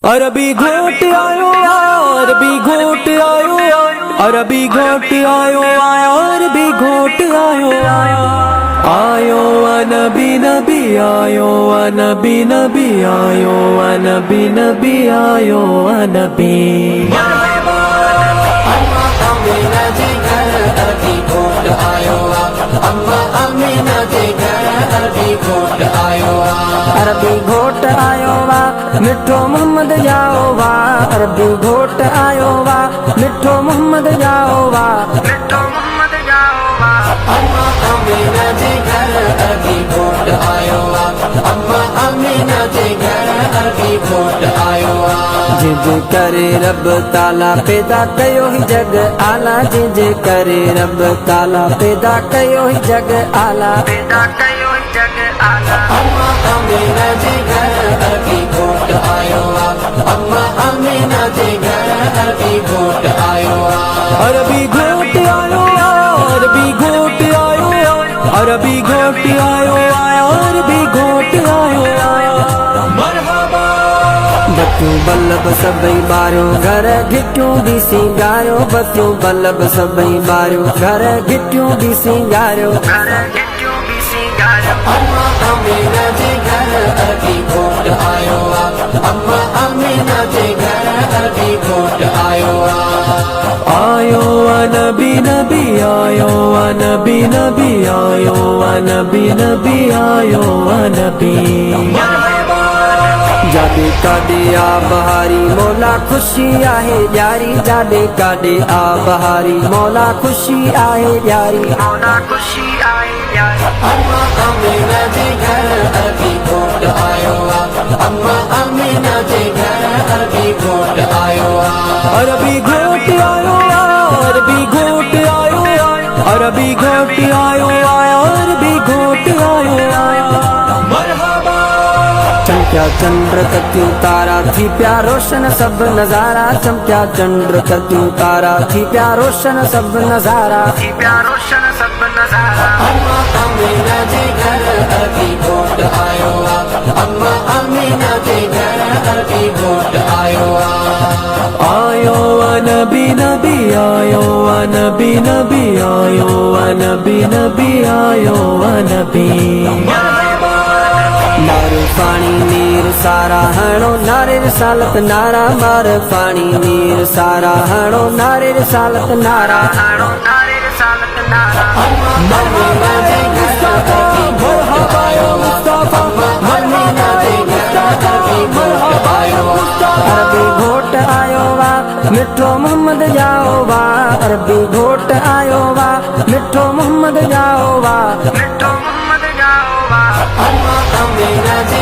अरबी घोट आयो अरबी घोट आयो अरबी घोट आयो अरबी घोट आयो आयो नबी नबी आयो नबी नबी आयो नबी नबी आयो नबी अरबी घोट आयो वा मिठो मोहम्मद जाओ वा अरबी घोट आयो वा मिठो मोहम्मद जाओ वा मिठो मोहम्मद जाओ वा अम्मा अमीना जे घर अरबी घोट आयो अम्मा अमीना जे घर अरबी घोट आयो जिज करे रब ताला पैदा कयो ही जग आला जिज करे रब ताला पैदा कयो ही जग आला पैदा कयो ही जग आला अम्मा अमीना जे घर अरबी घोट आयो अम्मा अमीना जे घर अरबी घोट आयो अरबी घोट आयो अरबी घोट आयो अरबी घोट आयो अरबी घोट आयो मरहबा बत्तियों बल्लभ सबई बारो घर घिटियों भी सिंगारो बत्तियों बल्लभ सबई बारो घर घिटियों भी सिंगारो घर घिटियों भी सिंगारो अम्मा अमीना जे घर अरबी घोट आयो अम्मा अमीना जे घर अरबी घोट आयो आयो नबी नबी आयो नबी नबी आयो नबी नबी आयो नबी जादे काडे आ बहारी मौला खुशी आहे यारी जादे काडे आ बहारी मौला खुशी आहे यारी मौला खुशी आहे यारी अम्मा अमीना जे घर अरबी घोट आयो अम्मा अमीना जे घर अरबी घोट आयो अरबी घोट आयो अरबी घोट आयो अरबी घोट आयो अरबी घोट आयो मरहबा चमक्या चंद्र कत्यूं तारा थी प्या रोशन सब नजारा चमक्या चंद्र कत्यूं तारा थी प्या रोशन सब नजारा थी प्या रोशन सब नजारा अम्मा अमीना जे घर अरबी घोट आयो अम्मा अमीना जे घर अरबी घोट आयो आयो नबी नबी आयो नबी नबी आयो नबी नबी आयो नबी मार पानी नीर सारा हणो नारे रिसालत नारा मार पानी नीर सारा हणो नारे रिसालत नारा हणो नारे रिसालत नारा अमीना जे घर अरबी घोट आयो अमीना जे घर अरबी घोट आयो अरबी घोट आयो वा मिठो मोहम्मद जाओ वा अरबी घोट आयो वा मिठो मोहम्मद जाओ वा मिठो मोहम्मद जाओ वा अम्मा अमीना जे